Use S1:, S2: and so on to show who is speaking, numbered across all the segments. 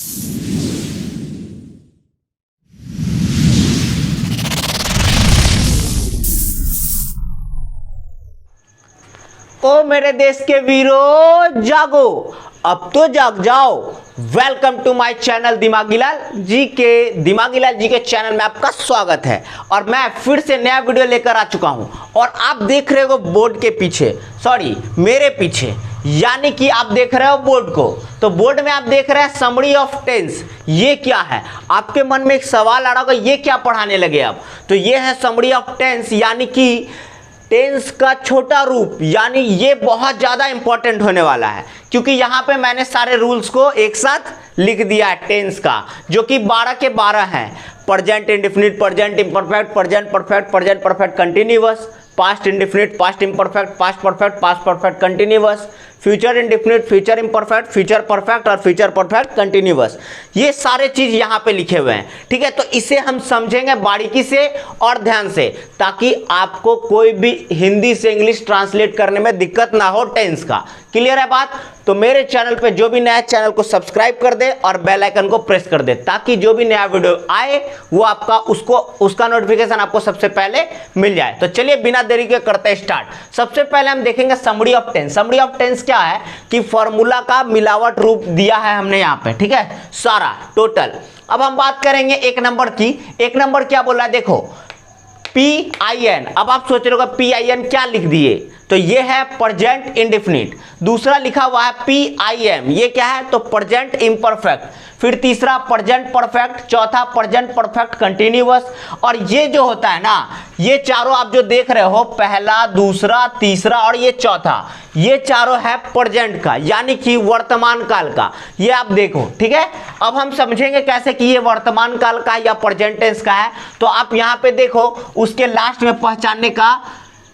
S1: ओ मेरे देश के वीरों, जागो, अब तो जाग जाओ। वेलकम टू माय चैनल दिमागीलाल जी के चैनल में आपका स्वागत है। और मैं फिर से नया वीडियो लेकर आ चुका हूं। और आप देख रहे हो बोर्ड के पीछे, सॉरी मेरे पीछे, यानी कि आप देख रहे हो बोर्ड को। तो बोर्ड में आप देख रहे हैं समरी ऑफ टेंस। ये क्या है? आपके मन में एक सवाल आ रहा होगा, ये क्या पढ़ाने लगे आप? तो ये है समरी ऑफ टेंस, यानी कि टेंस का छोटा रूप। यानी ये बहुत ज़्यादा इंपॉर्टेंट होने वाला है, क्योंकि यहाँ पे मैंने सारे रूल्स को एक साथ लिख दिया है टेंस का, जो कि 12 के 12 हैं। Present indefinite, present imperfect, present perfect, present perfect continuous, past indefinite, past imperfect, past perfect, past perfect continuous, future indefinite, future imperfect, future perfect और फ्यूचर परफेक्ट कंटिन्यूअस। ये सारे चीज यहाँ पे लिखे हुए हैं, ठीक है। तो इसे हम समझेंगे बारीकी से और ध्यान से, ताकि आपको कोई भी हिंदी से इंग्लिश ट्रांसलेट करने में दिक्कत ना हो टेंस का। क्लियर है बात? तो मेरे चैनल पे जो भी नया, चैनल को सब्सक्राइब कर दे और बेल आइकन को प्रेस कर दे, ताकि जो भी नया वीडियो आए वो आपका उसका नोटिफिकेशन आपको सबसे पहले मिल जाए। तो चलिए बिना देरी के करते हैं स्टार्ट। सबसे पहले हम देखेंगे summary of tense. Summary of tense क्या है कि फॉर्मूला का मिलावट रूप दिया है हमने यहाँ पे, ठीक है, सारा टोटल। अब हम बात करेंगे एक नंबर की। एक नंबर क्या बोला है, देखो PIN। अब आप सोच रहे हो PIN क्या लिख दिए, तो ये है प्रेजेंट इंडेफिनिट। दूसरा लिखा हुआ है PIM, ये क्या है, तो प्रेजेंट इम्परफेक्ट। फिर तीसरा प्रेजेंट परफेक्ट, चौथा प्रेजेंट परफेक्ट कंटिन्यूअस। और ये जो होता है ना, ये चारों आप जो देख रहे हो, पहला, दूसरा, तीसरा और ये चौथा, ये चारों है प्रेजेंट का, यानी कि वर्तमान काल का। ये आप देखो, ठीक है। अब हम समझेंगे कैसे कि ये वर्तमान काल का या प्रेजेंट टेंस का है। तो आप यहाँ पे देखो, उसके लास्ट में पहचानने का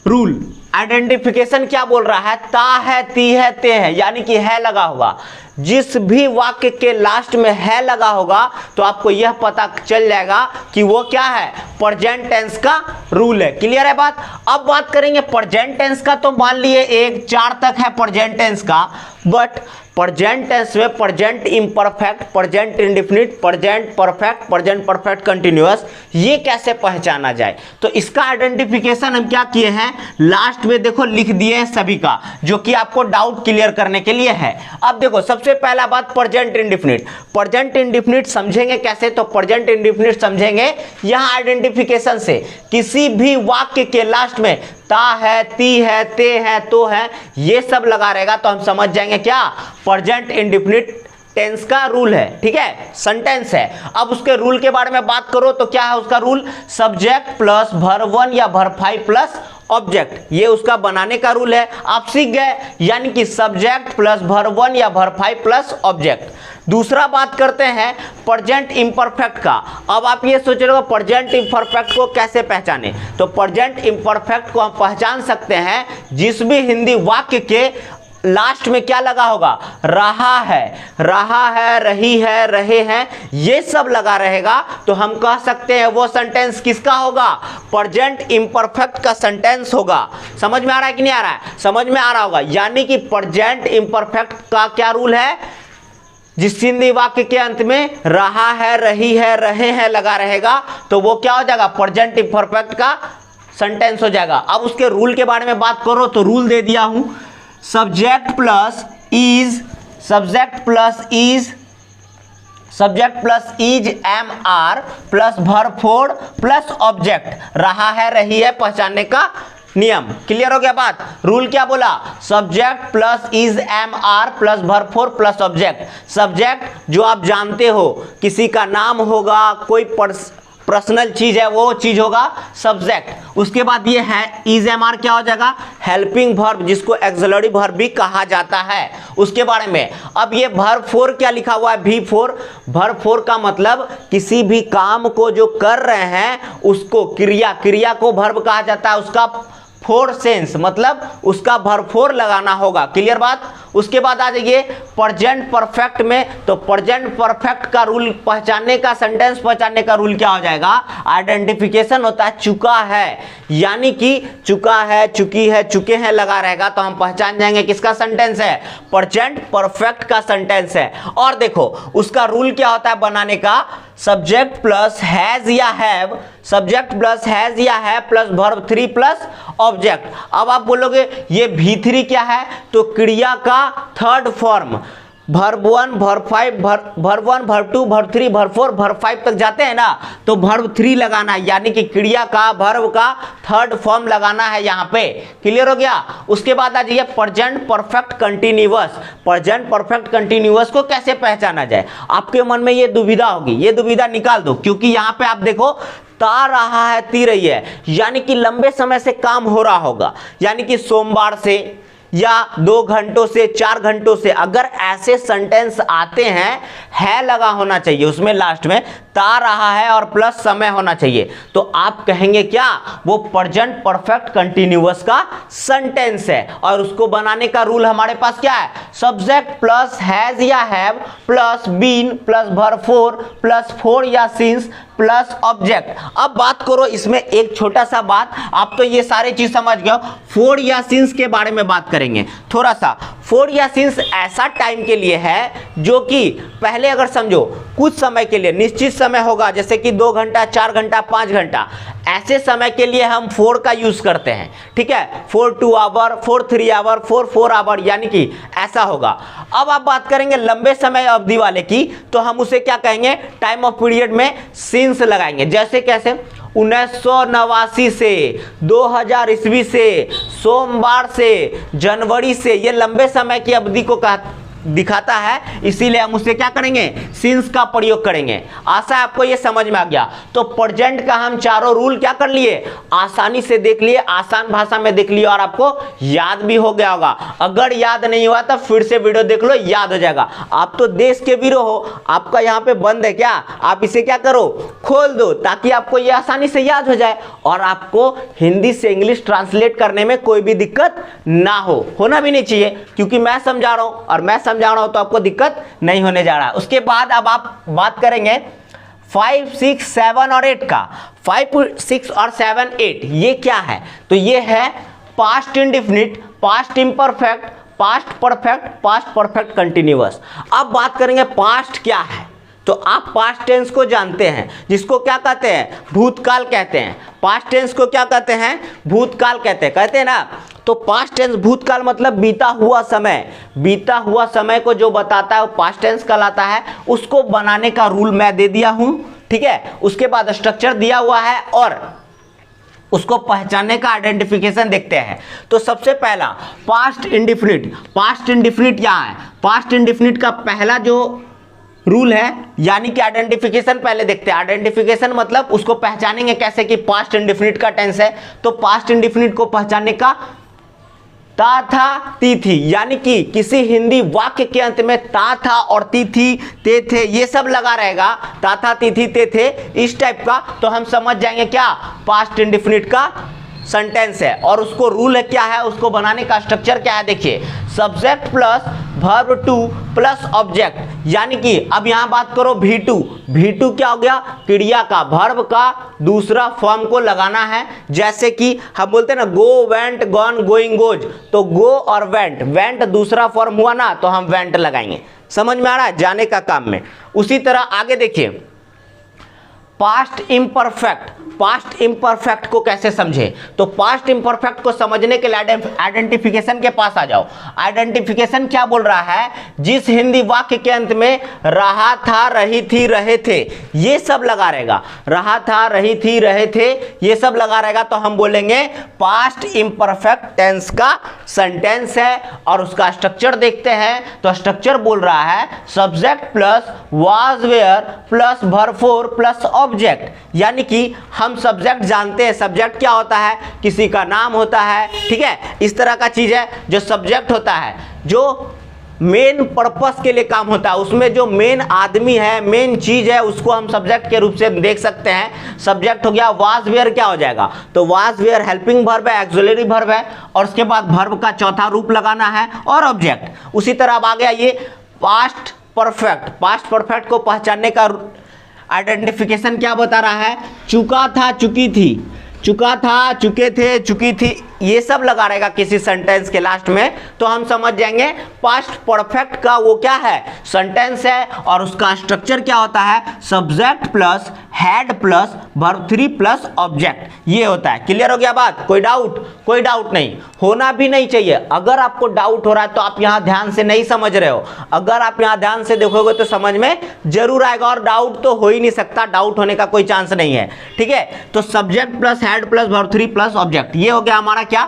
S1: रूल, आइडेंटिफिकेशन क्या बोल रहा है, ता है, ती है, ते है, यानी कि है लगा हुआ। जिस भी वाक्य के लास्ट में है लगा होगा तो आपको यह पता चल जाएगा कि वो क्या है, प्रेजेंट टेंस का रूल है। क्लियर है बात? अब बात करेंगे प्रेजेंट टेंस का। तो मान लिए 1 4 तक है प्रेजेंट टेंस का, बट प्रेजेंट टेंस में present imperfect, present indefinite, present perfect, present perfect continuous, ये कैसे पहचाना जाए? तो इसका आइडेंटिफिकेशन हम क्या किए हैं, लास्ट में देखो लिख दिए हैं सभी का, जो कि आपको डाउट क्लियर करने के लिए है। अब देखो सबसे पहला बात प्रेजेंट इंडेफिनिट। प्रेजेंट इंडेफिनिट समझेंगे कैसे, तो प्रेजेंट इंडेफिनिट समझेंगे यहाँ आइडेंटिफिकेशन से। किसी भी वाक्य के लास्ट में ता है, ती है, ते है, तो है, ये सब लगा रहेगा, तो हम समझ जाएंगे क्या, प्रेजेंट इंडेफिनिट टेंस का रूल है, ठीक है, सेंटेंस है। अब उसके रूल के बारे में बात करो तो क्या है उसका रूल, सब्जेक्ट प्लस वर्ब 1 या वर्ब 5 प्लस ऑब्जेक्ट, ये उसका बनाने का रूल है। आप सीख गए, यानी कि सब्जेक्ट प्लस वर्ब 1 या वर्ब 5 प्लस ऑब्जेक्ट। दूसरा बात करते हैं प्रेजेंट इम्परफेक्ट का। अब आप ये सोच रहे हो प्रेजेंट इम्परफेक्ट को कैसे पहचाने, तो प्रेजेंट इम्परफेक्ट को हम पहचान सकते हैं जिस भी हिंदी वाक्य के लास्ट में क्या लगा होगा, रहा है, रही है, रहे हैं, ये सब लगा रहेगा, तो हम कह सकते हैं वो सेंटेंस किसका होगा, प्रेजेंट इम्परफेक्ट का सेंटेंस होगा। समझ में आ रहा है कि नहीं आ रहा है? समझ में आ रहा होगा। यानी कि प्रेजेंट इम्परफेक्ट का क्या रूल है, जिस हिंदी वाक्य के अंत में रहा है, रही है, रहे हैं लगा रहेगा, तो वो क्या हो जाएगा, प्रेजेंट इम्परफेक्ट का सेंटेंस हो जाएगा। अब उसके रूल के बारे में बात करो तो रूल दे दिया हूं, subject plus is, subject plus is am are plus verb 4 plus object, रहा है, रही है, पहचानने का नियम। क्लियर हो गया बात? रूल क्या बोला, subject plus is am are plus verb 4 plus object. Subject जो आप जानते हो, किसी का नाम होगा, कोई पर्सनल चीज है, वो चीज होगा सब्जेक्ट। उसके बाद ये है इज एम आर, क्या हो जाएगा, हेल्पिंग वर्ब, जिसको एक्सिलरी वर्ब भी कहा जाता है, उसके बारे में। अब ये वर्ब 4 क्या लिखा हुआ है, V4। वर्ब 4 का मतलब किसी भी काम को जो कर रहे हैं उसको, क्रिया को वर्ब कहा जाता है, उसका फोर सेंस, मतलब उसका भरपूर लगाना होगा। क्लियर बात। उसके बाद आ जाइए प्रेजेंट परफेक्ट में। तो प्रेजेंट परफेक्ट का रूल पहचानने का, सेंटेंस पहचानने का रूल क्या हो जाएगा? आइडेंटिफिकेशन होता है चुका है, यानी कि चुका है, चुकी है, चुके हैं लगा रहेगा तो हम पहचान जाएंगे किसका सेंटेंस है? प्रेजेंट परफेक्ट का सेंटेंस है। और देखो उसका रूल क्या होता है बनाने का? सब्जेक्ट प्लस हैज या हैव, सब्जेक्ट प्लस हैज या have plus verb 3 plus object. अब आप बोलोगे ये V3 क्या है? तो क्रिया का third form, verb 1, verb 5, verb 1, verb 2, verb 3, verb 4, verb 5 तक जाते हैं ना, तो वर्ब 3 लगाना है, यानी कि क्रिया का, वर्ब का थर्ड फॉर्म लगाना है यहाँ पे। क्लियर हो गया। उसके बाद आ जाइए present perfect continuous. Present perfect continuous को कैसे पहचाना जाए? आपके मन में ये दुविधा होगी, ये दुविधा निकाल दो, क्योंकि यहाँ पे आप देखो ता रहा है, ती रही है, यानी कि लंबे समय से काम हो रहा होगा, यानी कि सोमवार से या 2 घंटों से 4 घंटों से। अगर ऐसे सेंटेंस आते हैं, है लगा होना चाहिए उसमें, लास्ट में ता रहा है और प्लस समय होना चाहिए, तो आप कहेंगे क्या? वो प्रेजेंट परफेक्ट कंटिन्यूअस का सेंटेंस है। और उसको बनाने का रूल हमारे पास क्या है? सब्जेक्ट प्लस हैज या have plus been plus verb 4 plus 4 या सिंस प्लस ऑब्जेक्ट। अब बात करो इसमें एक छोटा सा बात, आप तो ये सारे चीज समझ गए, 4 या सिंस के बारे में बात करेंगे थोड़ा सा। 4 या सिंस ऐसा टाइम के लिए है जो कि पहले अगर समझो कुछ समय के लिए निश्चित समय होगा, जैसे कि 2 घंटा, 4 घंटा, 5 घंटा, ऐसे समय के लिए हम 4 का यूज करते हैं। ठीक है, 4 2 आवर, 4 3 आवर, 4 4 आवर, यानी कि ऐसा होगा। अब आप बात करेंगे लंबे समय अवधि वाले की, तो हम उसे क्या कहेंगे? टाइम ऑफ पीरियड में सिंस लगाएंगे। जैसे कैसे? 1989 से, 2000 ईस्वी से, सोमवार से, जनवरी से, ये लंबे समय की अवधि को दिखाता है, इसीलिए हम उसे क्या करेंगे? सिंस का प्रयोग करेंगे। आशा है आपको ये समझ में आ गया। तो प्रेजेंट का हम चारों रूल क्या कर लिए? आसानी से देख लिए, आसान भाषा में देख लिए, और आपको याद भी हो गया होगा। अगर याद नहीं हुआ तो फिर से वीडियो देख लो, याद हो जाएगा। आप तो देश के वीरो हो, आपका यहाँ पे बंद है क्या? आप इसे क्या करो? खोल दो, ताकि आपको ये आसानी से याद हो जाए और आपको हिंदी से इंग्लिश ट्रांसलेट करने में कोई भी दिक्कत ना हो, होना भी नहीं चाहिए, क्योंकि मैं समझा रहा हूं और मैं समझा रहा हूं तो आपको दिक्कत नहीं होने जा रहा है। उसके बाद अब आप बात करेंगे 5 6 7 और 8 का। 5 6 और 7 8 ये क्या है? तो ये है past indefinite, past imperfect, past perfect, past perfect continuous. अब बात करेंगे पास्ट क्या है। तो आप पास्ट टेंस को जानते हैं, जिसको क्या कहते हैं? भूतकाल कहते हैं। पास्ट टेंस को क्या कहते हैं? भूतकाल कहते हैं ना। तो पास्ट टेंस भूतकाल मतलब बीता हुआ समय, बीता हुआ समय को जो बताता है वो पास्ट टेंस कहलाता है। उसको बनाने का रूल मैं दे दिया हूं, ठीक है। उसके बाद स्ट्रक्चर दिया हुआ है और उसको पहचानने का आइडेंटिफिकेशन देखते हैं। तो सबसे पहला पास्ट इंडेफिनिट। पास्ट इंडेफिनिट क्या है? पास्ट इंडेफिनिट का पहला जो रूल है, यानी कि आइडेंटिफिकेशन पहले देखते हैं। आइडेंटिफिकेशन मतलब उसको पहचानेंगे कैसे कि पास्ट इंडेफिनिट का टेंस है। तो पास्ट इंडेफिनिट को पहचानने का ता था ती थी, यानी कि किसी हिंदी वाक्य के अंत में ता था और ती थी, ते थे, ये सब लगा रहेगा, ता था ती थी ते थे, इस टाइप का, तो हम समझ जाएंगे क्या पास्ट इंडेफिनिट का सेंटेंस है। और उसको रूल है क्या है, उसको बनाने का स्ट्रक्चर क्या है, देखिए subject plus verb 2 plus object, यानी कि अब यहां बात करो V2। V2 क्या हो गया? क्रिया का, वर्ब का दूसरा फॉर्म को लगाना है। जैसे कि हम बोलते हैं ना गो, वेंट, गॉन, गोइंग, गोज, तो गो और वेंट, वेंट दूसरा फॉर्म हुआ ना, तो हम वेंट लगाएंगे। समझ में आ रहा है? जाने का काम में। उसी तरह आगे देखिए पास्ट इम्परफेक्ट। पास्ट इम्परफेक्ट को कैसे समझे? तो पास्ट इम्परफेक्ट को समझने के लिए आइडेंटिफिकेशन के पास आ जाओ। आइडेंटिफिकेशन क्या बोल रहा है? जिस हिंदी वाक्य के अंत में रहा था, रही थी, रहे थे, ये सब लगा रहेगा। रहा था, रही थी, रहे थे, ये सब लगा रहेगा, तो हम बोलेंगे पास्ट इम्परफेक्ट टेंस का सेंटेंस है। और उसका स्ट्रक्चर देखते हैं, तो स्ट्रक्चर बोल रहा है subject plus was were plus verb 4 plus object, यानी कि हम सब्जेक्ट जानते हैं। सब्जेक्ट क्या होता है? किसी का नाम होता है, ठीक है, इस तरह का चीज है जो सब्जेक्ट होता है, जो मेन पर्पस के लिए काम होता है, उसमें जो मेन आदमी है, मेन चीज है, उसको हम सब्जेक्ट के रूप से देख सकते हैं। सब्जेक्ट हो गया, वाज वेयर क्या हो जाएगा, तो वाज वेयर हेल्पिंग वर्ब है, एक्सिलरी वर्ब है, और उसके बाद वर्ब का चौथा रूप लगाना है और ऑब्जेक्ट। उसी तरह अब आ गया ये पास्ट परफेक्ट। पास्ट परफेक्ट को पहचानने का आइडेंटिफिकेशन क्या बता रहा है, चुका था, चुकी थी, चुका था, चुके थे, चुकी थी, ये सब लगा रहेगा किसी सेंटेंस के लास्ट में, तो हम समझ जाएंगे पास्ट परफेक्ट का वो क्या है, सेंटेंस है, और उसका स्ट्रक्चर क्या होता है, subject plus had plus verb 3 plus object, ये होता है। क्लियर हो गया बात, कोई डाउट? कोई डाउट नहीं, होना भी नहीं चाहिए। अगर आपको डाउट हो रहा है तो आप यहां ध्यान से नहीं समझ रहे हो, अगर आप यहां ध्यान से देखोगे तो समझ में जरूर आएगा, और डाउट तो हो ही नहीं सकता, डाउट होने का कोई चांस नहीं है। ठीक है, तो subject plus had plus verb 3 plus object, ये हो गया हमारा क्या,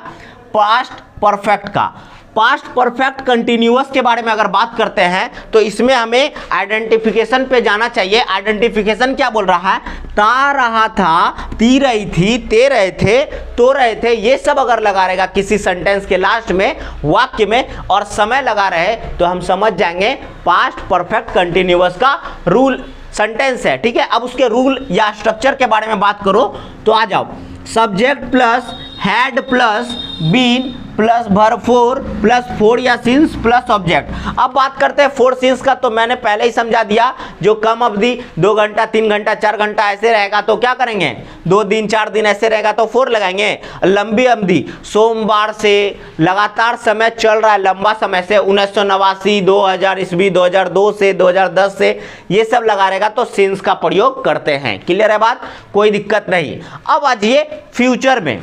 S1: पास्ट परफेक्ट का। पास्ट परफेक्ट कंटिन्यूअस के बारे में अगर बात करते हैं तो इसमें हमें आइडेंटिफिकेशन पे जाना चाहिए। आइडेंटिफिकेशन क्या बोल रहा है, ता रहा था, ती रही थी, ते रहे थे, तो रहे थे, ये सब अगर लगा रहेगा किसी सेंटेंस के लास्ट में, वाक्य में, और समय लगा रहे तो हम समझ जाएंगे पास्ट परफेक्ट कंटिन्यूअस का रूल सेंटेंस है। ठीक है, अब उसके रूल या स्ट्रक्चर के बारे में बात करो तो आ जाओ, subject plus had plus been plus verb 4 plus 4 या सिंस प्लस ऑब्जेक्ट। अब बात करते हैं 4 सिंस का, तो मैंने पहले ही समझा दिया, जो कम अवधि 2 घंटा 3 घंटा 4 घंटा ऐसे रहेगा तो क्या करेंगे, 2 दिन 4 दिन ऐसे रहेगा तो 4 लगाएंगे। लंबी अवधि सोमवार से लगातार समय चल रहा है, लंबा समय से 1989 2000 ईस्वी 2002 से 2010 से, ये सब लगा रहेगा तो सिंस का प्रयोग करते हैं। क्लियर है बात, कोई दिक्कत नहीं। अब आज ये फ्यूचर में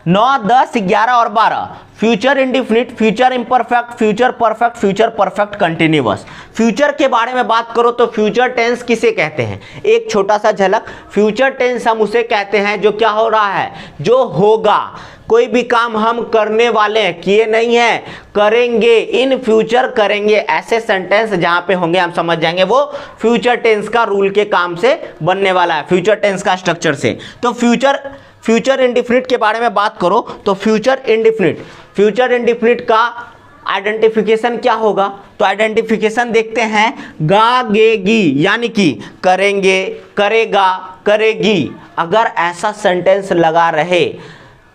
S1: 9, 10, 11 और 12, future indefinite, future imperfect, future perfect, future perfect continuous. Future के बारे में बात करो तो फ्यूचर टेंस किसे कहते हैं, एक छोटा सा झलक। फ्यूचर टेंस हम उसे कहते हैं जो क्या हो रहा है, जो होगा। कोई भी काम हम करने वाले हैं, किए नहीं है, करेंगे, इन फ्यूचर करेंगे, ऐसे सेंटेंस जहां पे होंगे हम समझ जाएंगे वो फ्यूचर टेंस का रूल के काम से बनने वाला है, फ्यूचर टेंस का स्ट्रक्चर से। तो फ्यूचर इंडिफिनिट के बारे में बात करो तो फ्यूचर इंडिफिनिट का आइडेंटिफिकेशन क्या होगा, तो आइडेंटिफिकेशन देखते हैं, गा गेगी, यानी कि करेंगे, करेगा, करेगी। अगर ऐसा सेंटेंस लगा रहे,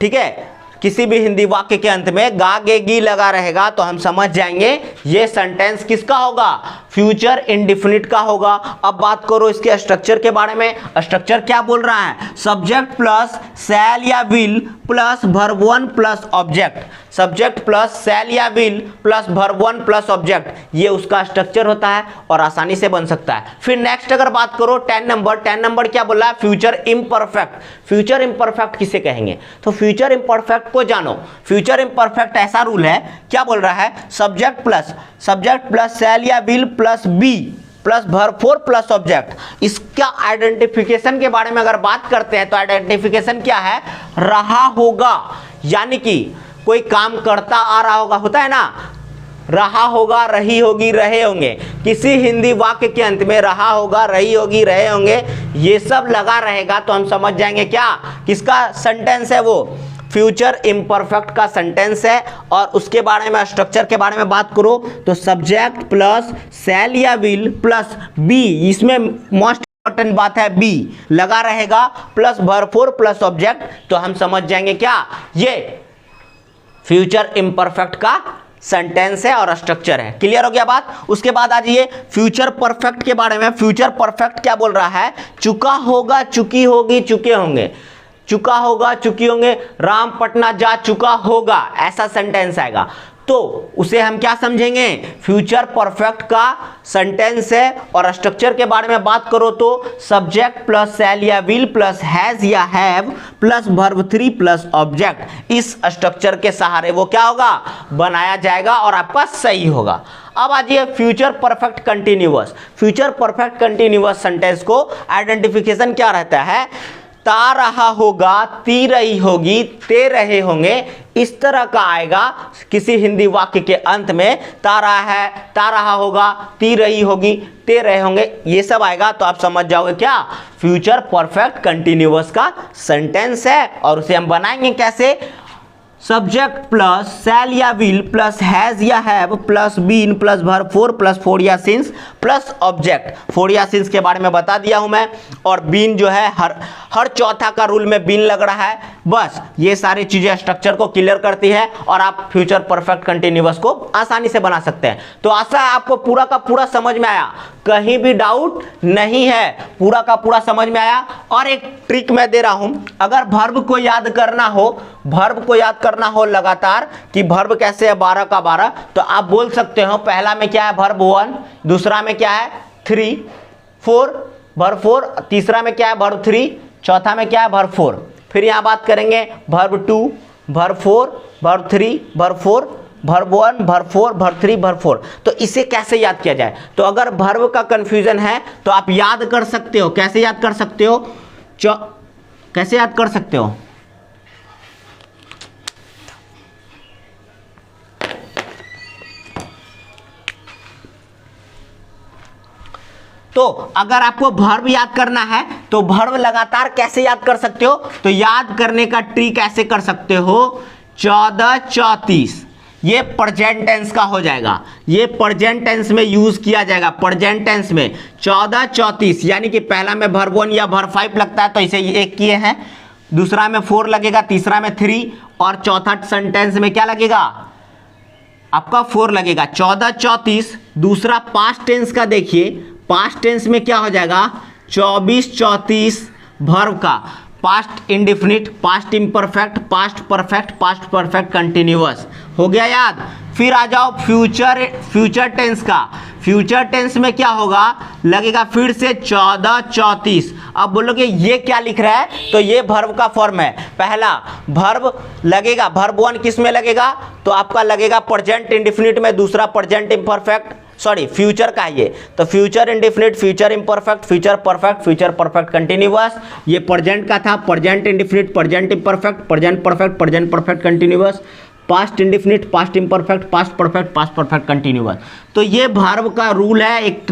S1: ठीक है, किसी भी हिंदी वाक्य के अंत में गा गेगी लगा रहेगा तो हम समझ जाएंगे ये सेंटेंस किसका होगा, फ्यूचर इंडिफिनिट का होगा। अब बात करो इसके स्ट्रक्चर के बारे में। स्ट्रक्चर क्या बोल रहा है, सब्जेक्ट प्लस शैल या will plus verb 1 plus object, subject plus shall या will plus verb 1 plus object, ये उसका स्ट्रक्चर होता है और आसानी से बन सकता है। फिर नेक्स्ट अगर बात करो 10 नंबर क्या बोल रहा है, फ्यूचर इम्परफेक्ट। फ्यूचर इम्परफेक्ट किसे कहेंगे, तो फ्यूचर इम्परफेक्ट को जानो। फ्यूचर इम्परफेक्ट ऐसा रूल है, क्या बोल रहा है, सब्जेक्ट प्लस शैल या will plus be plus verb 4 plus object. इसका आइडेंटिफिकेशन के बारे में अगर बात करते हैं तो आइडेंटिफिकेशन क्या है, रहा होगा, यानी कि कोई काम करता आ रहा होगा, होता है ना, रहा होगा, रही होगी, रहे होंगे। किसी हिंदी वाक्य के अंत में रहा होगा, रही होगी, रहे होंगे, ये सब लगा रहेगा तो हम समझ जाएंगे क्या, किसका सेंटेंस है वो, फ्यूचर इम्परफेक्ट का सेंटेंस है। और उसके बारे में स्ट्रक्चर के बारे में बात करो तो सब्जेक्ट प्लस शैल या विल प्लस बी, इसमें मोस्ट इंपॉर्टेंट बात है बी लगा रहेगा, प्लस वर्ब 4 प्लस ऑब्जेक्ट, तो हम समझ जाएंगे क्या, ये फ्यूचर इम्परफेक्ट का सेंटेंस है और स्ट्रक्चर है। क्लियर हो गया बात। उसके बाद आज ये फ्यूचर परफेक्ट के बारे में। फ्यूचर परफेक्ट क्या बोल रहा है, चुका होगा, चुकी होगी, चुके होंगे, चुका होगा, चुकी होंगे, राम पटना जा चुका होगा, ऐसा सेंटेंस आएगा तो उसे हम क्या समझेंगे, फ्यूचर परफेक्ट का सेंटेंस है। और स्ट्रक्चर के बारे में बात करो तो सब्जेक्ट प्लस शैल या विल प्लस हैज या have plus verb 3 plus object, इस स्ट्रक्चर के सहारे वो क्या होगा, बनाया जाएगा और आपका सही होगा। अब आज ये future perfect continuous. Future perfect continuous sentence को आइडेंटिफिकेशन क्या रहता है, ता रहा होगा, ती रही होगी, ते रहे होंगे, इस तरह का आएगा किसी हिंदी वाक्य के अंत में, ता रहा है, ता रहा होगा, ती रही होगी, ते रहे होंगे, ये सब आएगा तो आप समझ जाओगे क्या, फ्यूचर परफेक्ट कंटिन्यूअस का सेंटेंस है। और उसे हम बनाएंगे कैसे, सब्जेक्ट प्लस शैल या विल प्लस हैज या have plus been plus verb four plus four या सिंस प्लस ऑब्जेक्ट। फोर या सिंस के बारे में बता दिया हूं मैं, और बीन जो है हर चौथा का रूल में बीन लग रहा है। बस ये सारी चीजें स्ट्रक्चर को क्लियर करती है और आप फ्यूचर परफेक्ट कंटिन्यूअस को आसानी से बना सकते हैं। तो आशा है आपको पूरा का पूरा समझ में आया, कहीं भी डाउट नहीं है, पूरा का पूरा समझ में आया। और एक ट्रिक मैं दे रहा हूं, अगर वर्ब को याद करना हो, वर्ब को याद करना हो लगातार कि वर्ब कैसे है 12 का 12, तो आप बोल सकते हो पहला में क्या है वर्ब 1, दूसरा में क्या है 3 4 वर्ब 4, तीसरा में क्या है वर्ब 3, चौथा में क्या है वर्ब 4। फिर यहां बात करेंगे verb 2 verb 4 verb 3 verb 4 verb 1 verb 4 verb 3 verb 4। तो इसे कैसे याद किया जाए? तो अगर वर्ब का कंफ्यूजन है तो आप याद कर सकते हो। कैसे याद कर सकते हो? कैसे याद कर सकते हो? तो अगर आपको वर्ब याद करना है तो वर्ब लगातार कैसे याद कर सकते हो? तो याद करने का ट्रिक कैसे कर सकते हो? 14 34 ये प्रेजेंट टेंस का हो जाएगा, ये प्रेजेंट टेंस में यूज किया जाएगा। प्रेजेंट टेंस में 14 34 यानी कि पहला में वर्ब 1 या वर्ब 5 लगता है तो इसे एक किए हैं, दूसरा में 4 लगेगा, तीसरा में 3 और चौथा सेंटेंस में क्या लगेगा? आपका 4 लगेगा। 14 34 दूसरा पास्ट टेंस का देखिए, पास्ट टेंस में क्या हो जाएगा? 24 34 वर्ब का past indefinite, past imperfect, past perfect, past perfect continuous. हो गया याद? फिर आ जाओ फ्यूचर टेंस का। फ्यूचर टेंस में क्या होगा? लगेगा फिर से 14 34। अब बोलोगे ये क्या लिख रहा है? तो ये वर्ब का फॉर्म है। पहला वर्ब लगेगा, वर्ब 1 किस में लगेगा? तो आपका लगेगा प्रेजेंट इंडेफिनिट में, दूसरा प्रेजेंट इम्परफेक्ट, सॉरी फ्यूचर का है ये, तो future indefinite, future imperfect, future perfect, future perfect continuous. ये प्रेजेंट का था, present indefinite, present imperfect, present perfect, present perfect continuous, past indefinite, past imperfect, past perfect, past perfect continuous. तो ये verb का रूल है, एक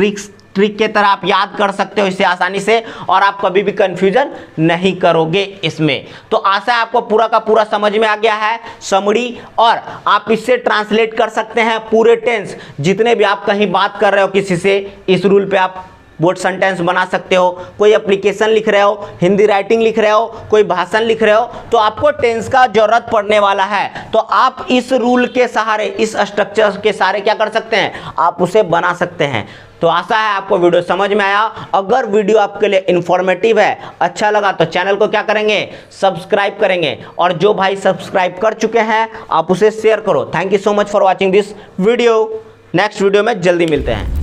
S1: ट्रिक के तरह आप याद कर सकते हो इसे आसानी से, और आप कभी भी कंफ्यूजन नहीं करोगे इसमें। तो आशा है आपको पूरा का पूरा समझ में आ गया है समरी, और आप इससे ट्रांसलेट कर सकते हैं पूरे टेंस, जितने भी आप कहीं बात कर रहे हो किसी से, इस रूल पे आप वर्ड सेंटेंस बना सकते हो। कोई एप्लीकेशन लिख रहे हो, हिंदी राइटिंग लिख रहे हो, कोई भाषण लिख रहे हो, तो आपको टेंस का जरूरत पड़ने वाला है, तो आप इस रूल के सहारे, इस स्ट्रक्चर के सहारे क्या कर सकते हैं? आप उसे बना सकते हैं। तो आशा है आपको वीडियो समझ में आया। अगर वीडियो आपके लिए इंफॉर्मेटिव है, अच्छा लगा, तो चैनल को क्या करेंगे? सब्सक्राइब करेंगे, और जो भाई सब्सक्राइब कर चुके हैं आप उसे शेयर करो। Thank you so much for watching this video. Next video में जल्दी मिलते हैं।